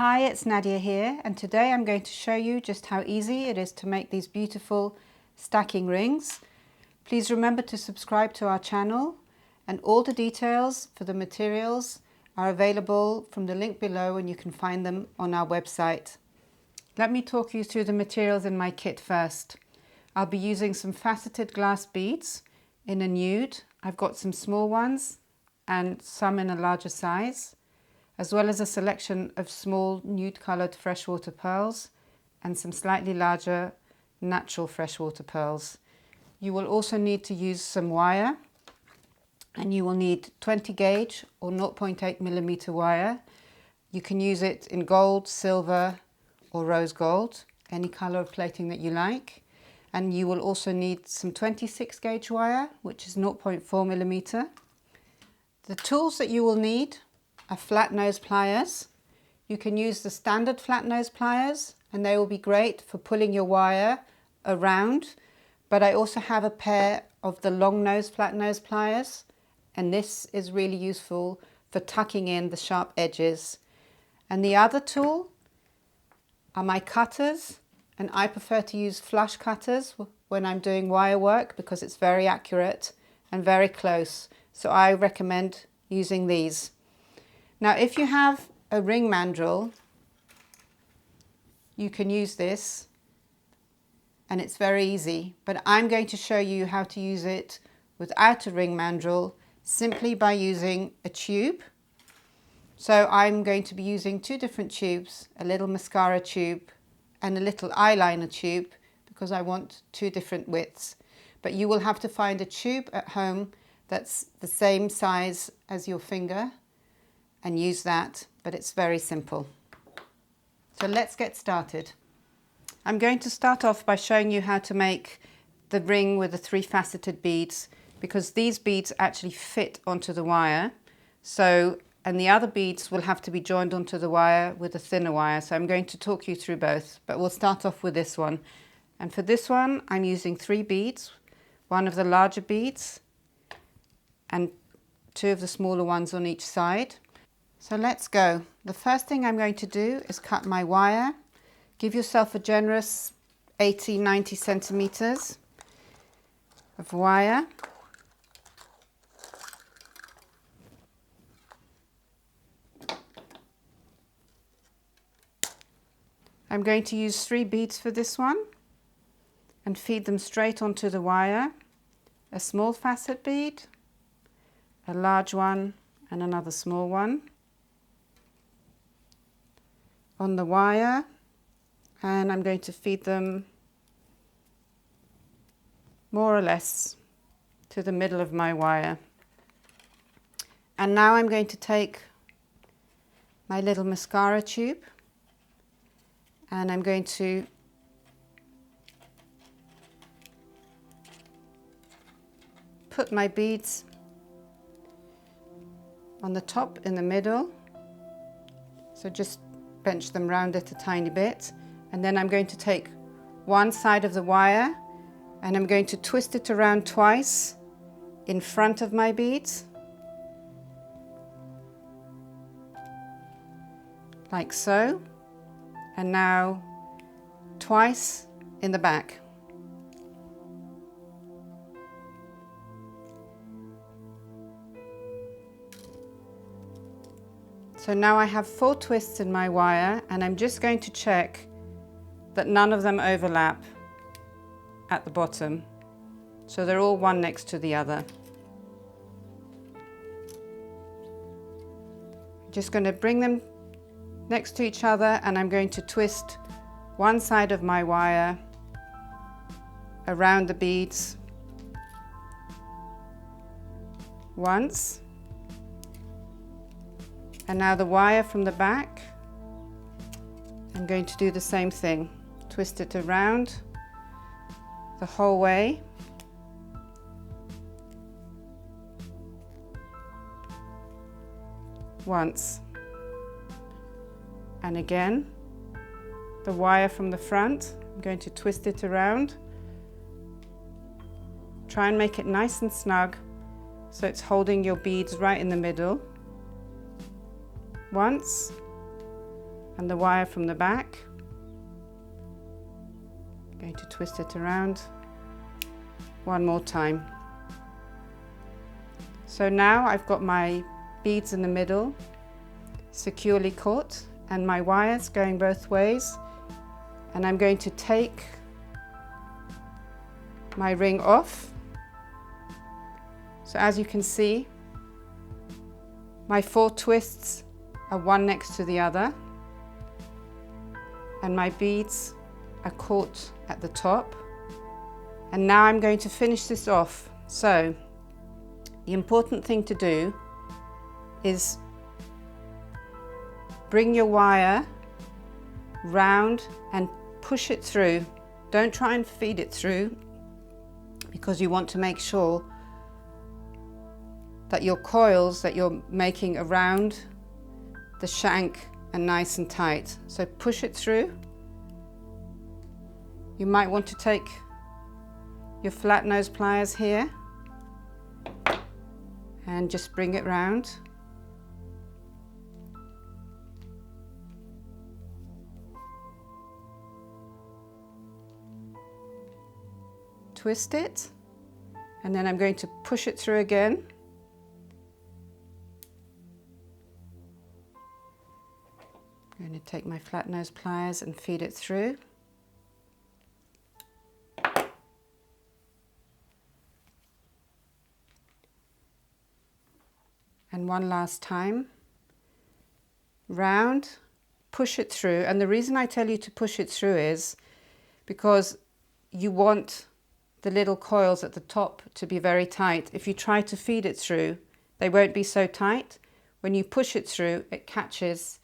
Hi, it's Nadia here, and today I'm going to show you just how easy it is to make these beautiful stacking rings. Please remember to subscribe to our channel, and all the details for the materials are available from the link below, and you can find them on our website. Let me talk you through the materials in my kit first. I'll be using some faceted glass beads in a nude. I've got some small ones and some in a larger size, as well as a selection of small nude coloured freshwater pearls and some slightly larger natural freshwater pearls. You will also need to use some wire, and you will need 20 gauge or 0.8mm wire. You can use it in gold, silver or rose gold, any colour of plating that you like. And you will also need some 26 gauge wire, which is 0.4mm. The tools that you will need are flat nose pliers. You can use the standard flat nose pliers, and they will be great for pulling your wire around, but I also have a pair of the long nose flat nose pliers, and this is really useful for tucking in the sharp edges. And the other tool are my cutters, and I prefer to use flush cutters when I'm doing wire work because it's very accurate and very close, so I recommend using these. Now, if you have a ring mandrel, you can use this, and it's very easy, but I'm going to show you how to use it without a ring mandrel simply by using a tube. So I'm going to be using two different tubes, a little mascara tube and a little eyeliner tube, because I want two different widths. But you will have to find a tube at home that's the same size as your finger and use that, but it's very simple. So let's get started. I'm going to start off by showing you how to make the ring with the 3 faceted beads, because these beads actually fit onto the wire. And the other beads will have to be joined onto the wire with a thinner wire. So I'm going to talk you through both, but we'll start off with this one. And for this one, I'm using 3 beads, one of the larger beads and 2 of the smaller ones on each side. So let's go. The first thing I'm going to do is cut my wire. Give yourself a generous 80-90 centimeters of wire. I'm going to use 3 beads for this one and feed them straight onto the wire. A small facet bead, a large one and another small one on the wire, and I'm going to feed them more or less to the middle of my wire. And now I'm going to take my little mascara tube, and I'm going to put my beads on the top in the middle. So just bench them round it a tiny bit. And then I'm going to take one side of the wire and I'm going to twist it around twice in front of my beads, like so. And now twice in the back. So now I have 4 twists in my wire, and I'm just going to check that none of them overlap at the bottom. So they're all one next to the other. Just going to bring them next to each other, and I'm going to twist one side of my wire around the beads once, and now the wire from the back, I'm going to do the same thing. Twist it around the whole way. Once. And again, the wire from the front, I'm going to twist it around. Try and make it nice and snug so it's holding your beads right in the middle. Once, and the wire from the back. I'm going to twist it around one more time. So now I've got my beads in the middle, securely caught, and my wires going both ways, and I'm going to take my ring off. So as you can see, my 4 twists are one next to the other, and my beads are caught at the top. And now I'm going to finish this off. So the important thing to do is bring your wire round and push it through. Don't try and feed it through, because you want to make sure that your coils that you're making around the shank are nice and tight. So push it through. You might want to take your flat nose pliers here and just bring it round. Twist it, and then I'm going to push it through again. I'm going to take my flat nose pliers and feed it through. And one last time, round, push it through. And the reason I tell you to push it through is because you want the little coils at the top to be very tight. If you try to feed it through, they won't be so tight. When you push it through, it catches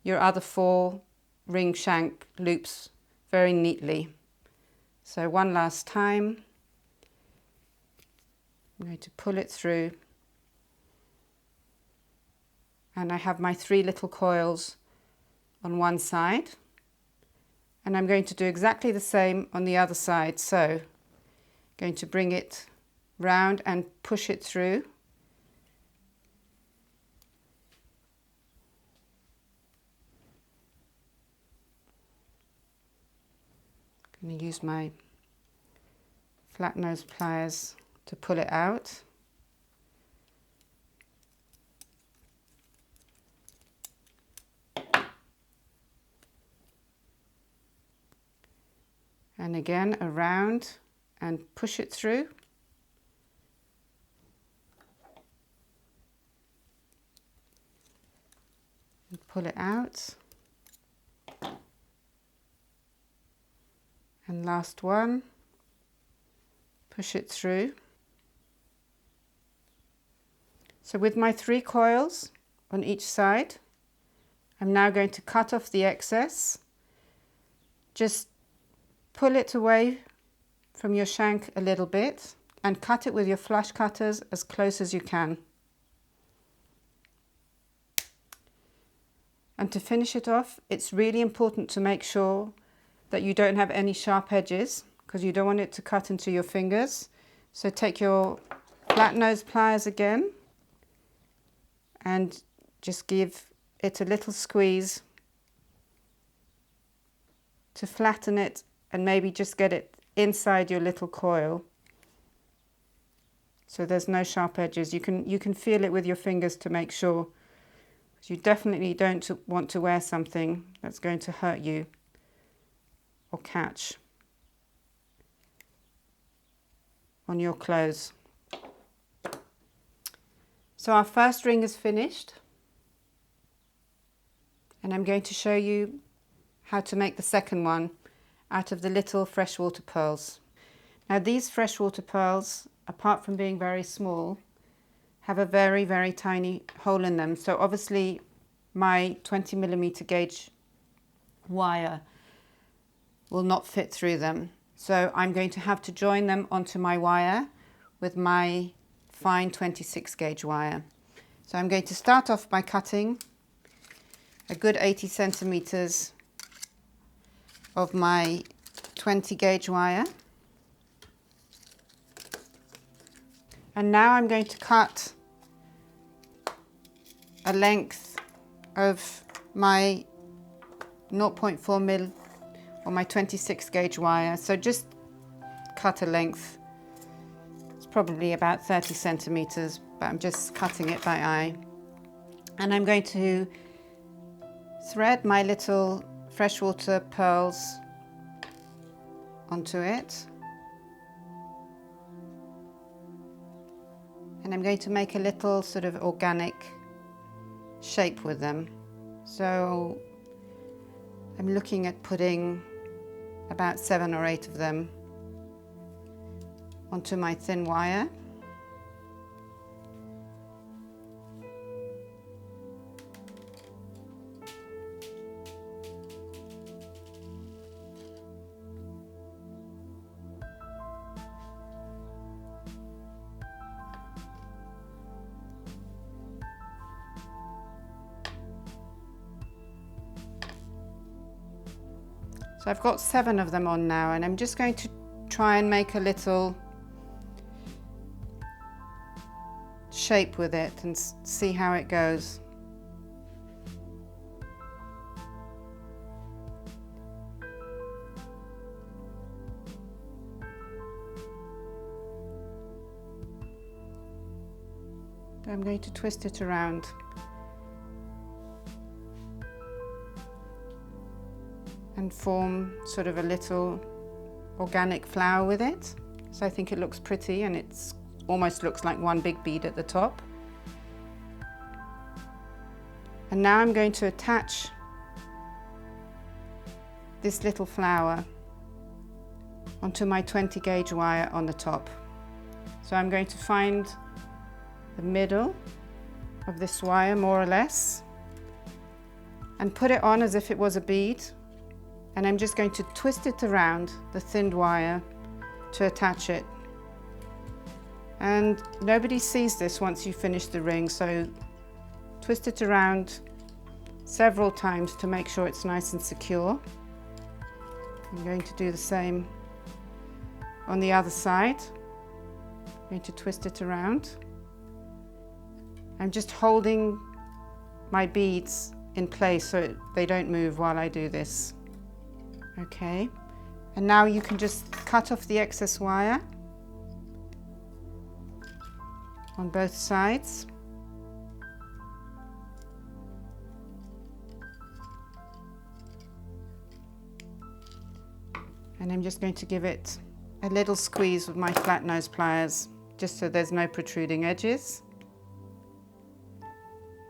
your other 4 ring shank loops very neatly. So one last time, I'm going to pull it through, and I have my 3 little coils on one side, and I'm going to do exactly the same on the other side. So going to bring it round and push it through. I'm going to use my flat nose pliers to pull it out. And again around and push it through. And pull it out. And last one, push it through. So with my 3 coils on each side, I'm now going to cut off the excess. Just pull it away from your shank a little bit and cut it with your flush cutters as close as you can. And to finish it off, it's really important to make sure that you don't have any sharp edges, because you don't want it to cut into your fingers. So take your flat nose pliers again and just give it a little squeeze to flatten it, and maybe just get it inside your little coil so there's no sharp edges. You can feel it with your fingers to make sure, because you definitely don't want to wear something that's going to hurt you or catch on your clothes. So our first ring is finished, and I'm going to show you how to make the second one out of the little freshwater pearls. Now these freshwater pearls, apart from being very small, have a very, very tiny hole in them. So obviously my 20mm gauge wire will not fit through them. So I'm going to have to join them onto my wire with my fine 26 gauge wire. So I'm going to start off by cutting a good 80 centimeters of my 20 gauge wire. And now I'm going to cut a length of my 0.4 mil on my 26 gauge wire. So just cut a length. It's probably about 30 centimeters, but I'm just cutting it by eye. And I'm going to thread my little freshwater pearls onto it. And I'm going to make a little sort of organic shape with them. So I'm looking at putting about 7 or 8 of them onto my thin wire. So I've got 7 of them on now, and I'm just going to try and make a little shape with it and see how it goes. I'm going to twist it around. And form sort of a little organic flower with it. So I think it looks pretty, and it almost looks like one big bead at the top. And now I'm going to attach this little flower onto my 20 gauge wire on the top. So I'm going to find the middle of this wire more or less and put it on as if it was a bead. And I'm just going to twist it around the thinned wire to attach it. And nobody sees this once you finish the ring, so twist it around several times to make sure it's nice and secure. I'm going to do the same on the other side. I'm going to twist it around. I'm just holding my beads in place so they don't move while I do this. Okay, and now you can just cut off the excess wire on both sides. And I'm just going to give it a little squeeze with my flat nose pliers, just so there's no protruding edges.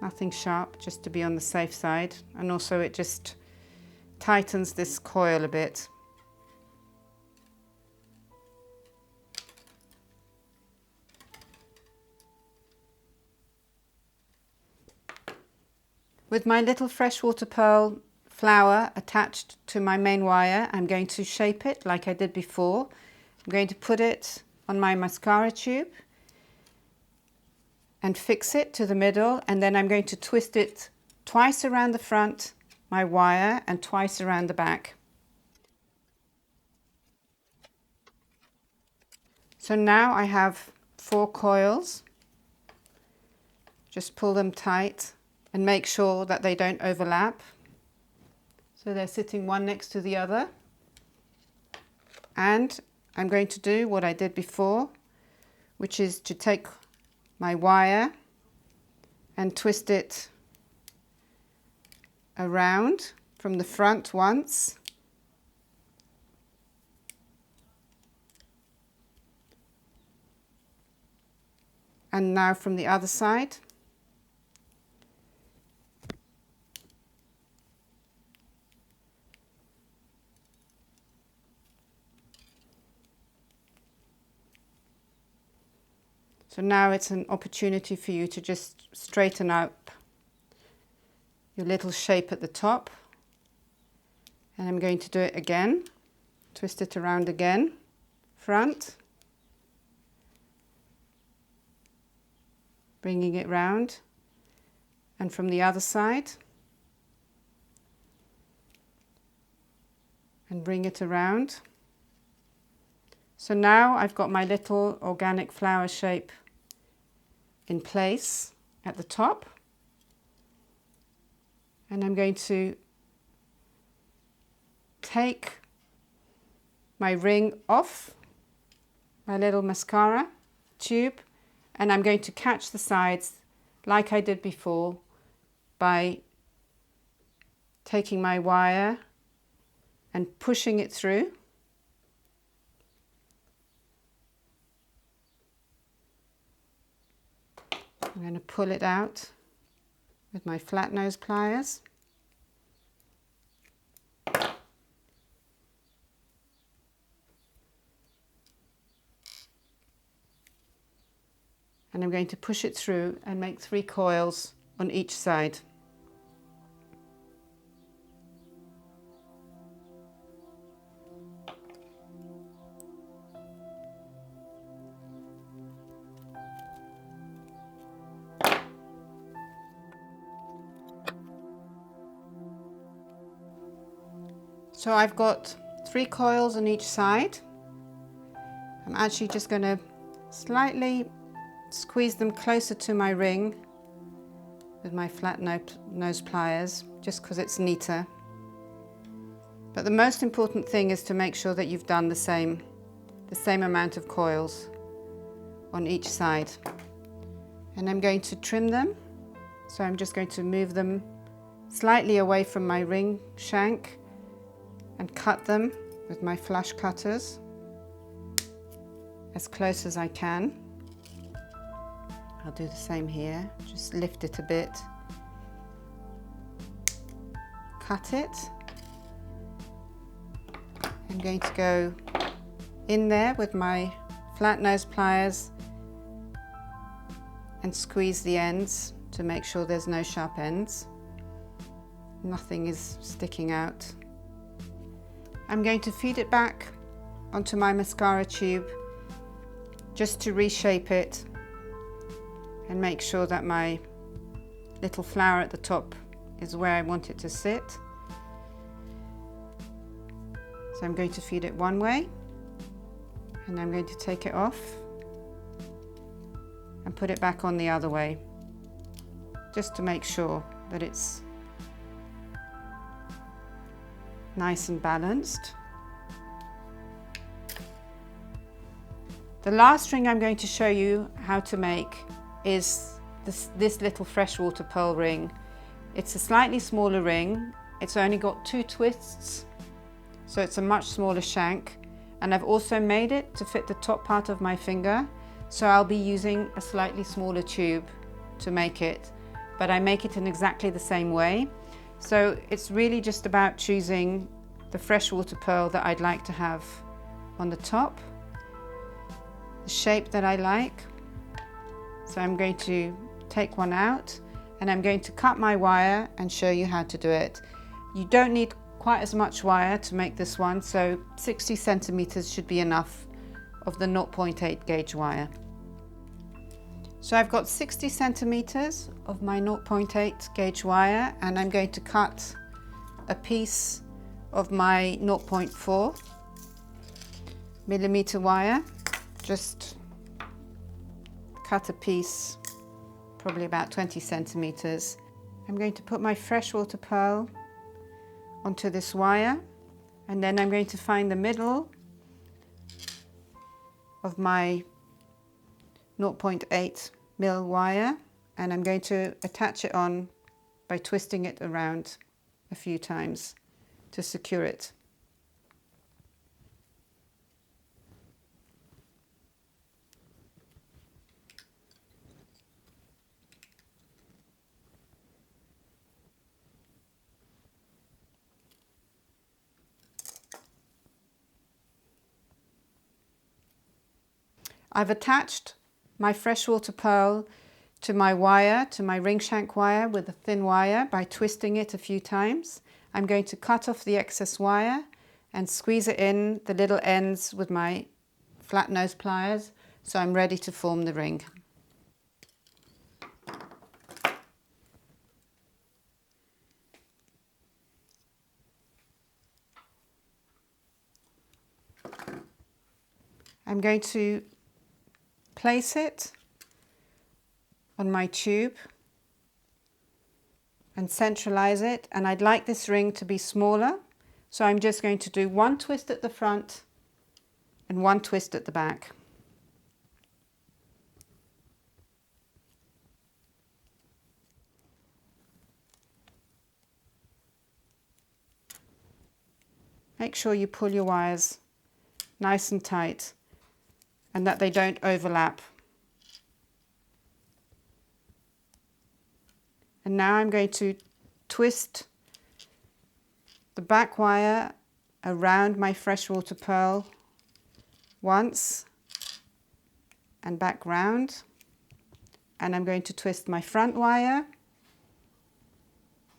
Nothing sharp, just to be on the safe side, and also it just tightens this coil a bit. With my little freshwater pearl flower attached to my main wire, I'm going to shape it like I did before. I'm going to put it on my mascara tube and fix it to the middle, and then I'm going to twist it twice around the front, my wire, and twice around the back. So now I have 4 coils. Just pull them tight and make sure that they don't overlap. So they're sitting one next to the other. And I'm going to do what I did before, which is to take my wire and twist it around from the front once, and now from the other side. So now it's an opportunity for you to just straighten up your little shape at the top. And I'm going to do it again. Twist it around again, front, bringing it round, and from the other side, and bring it around. So now I've got my little organic flower shape in place at the top. And I'm going to take my ring off my little mascara tube, and I'm going to catch the sides like I did before by taking my wire and pushing it through. I'm going to pull it out with my flat nose pliers. And I'm going to push it through and make 3 coils on each side. So I've got 3 coils on each side. I'm actually just going to slightly squeeze them closer to my ring with my flat nose pliers, just because it's neater. But the most important thing is to make sure that you've done the same amount of coils on each side. And I'm going to trim them. So I'm just going to move them slightly away from my ring shank and cut them with my flush cutters as close as I can. I'll do the same here, just lift it a bit, cut it. I'm going to go in there with my flat nose pliers and squeeze the ends to make sure there's no sharp ends. Nothing is sticking out. I'm going to feed it back onto my mascara tube just to reshape it and make sure that my little flower at the top is where I want it to sit. So I'm going to feed it one way, and I'm going to take it off and put it back on the other way, just to make sure that it's nice and balanced. The last ring I'm going to show you how to make is this little freshwater pearl ring. It's a slightly smaller ring. It's only got 2 twists, so it's a much smaller shank. And I've also made it to fit the top part of my finger, so I'll be using a slightly smaller tube to make it, but I make it in exactly the same way. So it's really just about choosing the freshwater pearl that I'd like to have on the top, the shape that I like. So I'm going to take one out and I'm going to cut my wire and show you how to do it. You don't need quite as much wire to make this one, so 60 centimeters should be enough of the 0.8 gauge wire. So I've got 60 centimeters of my 0.8 gauge wire, and I'm going to cut a piece of my 0.4 millimeter wire. Just cut a piece, probably about 20 centimeters. I'm going to put my freshwater pearl onto this wire, and then I'm going to find the middle of my 0.8 mil wire, and I'm going to attach it on by twisting it around a few times to secure it. I've attached my freshwater pearl to my wire, to my ring shank wire with a thin wire by twisting it a few times. I'm going to cut off the excess wire and squeeze it in the little ends with my flat nose pliers, so I'm ready to form the ring. I'm going to place it on my tube and centralize it, and I'd like this ring to be smaller, So I'm just going to do one twist at the front and one twist at the back. Make sure you pull your wires nice and tight and that they don't overlap. And now I'm going to twist the back wire around my freshwater pearl once and back round, and I'm going to twist my front wire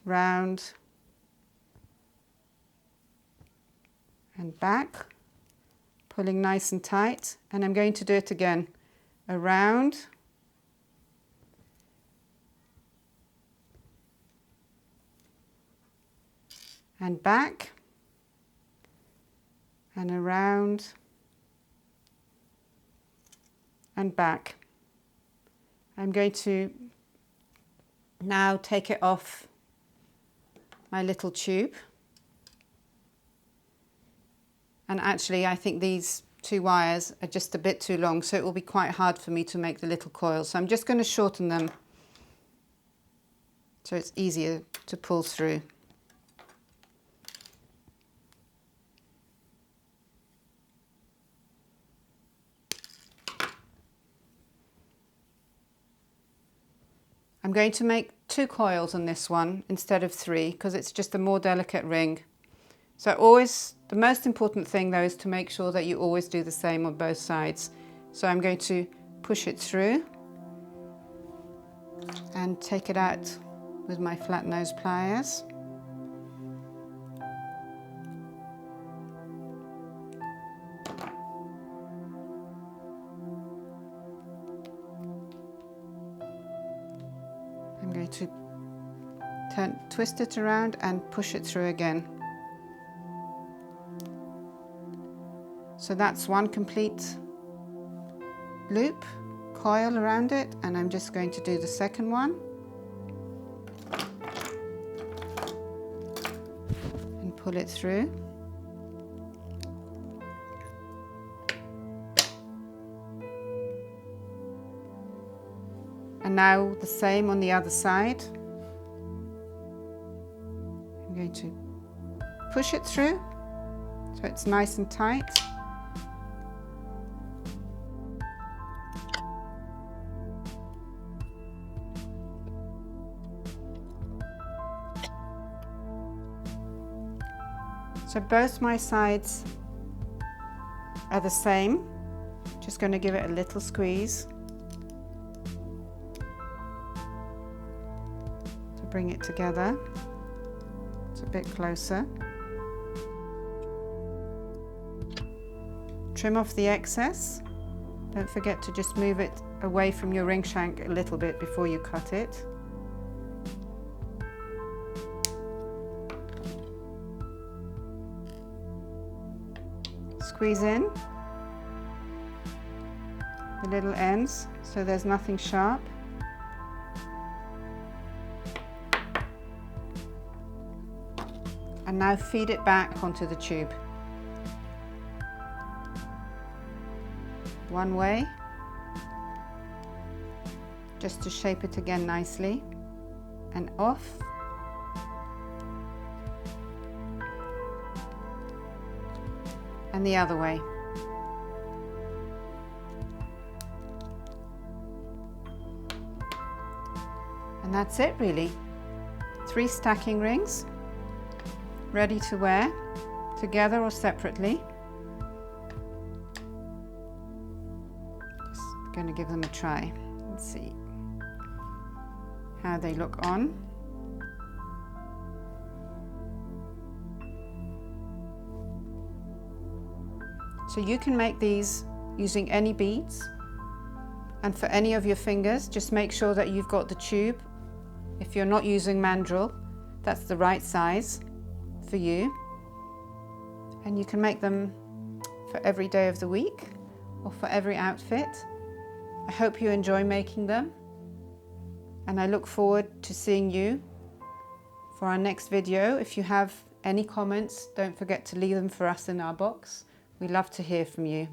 round and back, pulling nice and tight, and I'm going to do it again, around and back and around and back. I'm going to now take it off my little tube, and actually I think these two wires are just a bit too long, so it will be quite hard for me to make the little coils, so I'm just going to shorten them so it's easier to pull through. I'm going to make 2 coils on this one instead of 3 because it's just a more delicate ring. So always, the most important thing though is to make sure that you always do the same on both sides. So I'm going to push it through and take it out with my flat nose pliers. I'm going to twist it around and push it through again. So that's one complete loop, coil around it, and I'm just going to do the second one. And pull it through. And now the same on the other side. I'm going to push it through so it's nice and tight. So both my sides are the same. Just going to give it a little squeeze to bring it together. It's a bit closer. Trim off the excess. Don't forget to just move it away from your ring shank a little bit before you cut it. Squeeze in the little ends so there's nothing sharp. And now feed it back onto the tube. One way, just to shape it again nicely, and off. And the other way. And that's it really. 3 stacking rings, ready to wear, together or separately. Just going to give them a try. Let's see how they look on. So you can make these using any beads, and for any of your fingers, just make sure that you've got the tube. If you're not using mandrel, that's the right size for you. And you can make them for every day of the week or for every outfit. I hope you enjoy making them, and I look forward to seeing you for our next video. If you have Any comments, don't forget to leave them for us in our box. We love to hear from you.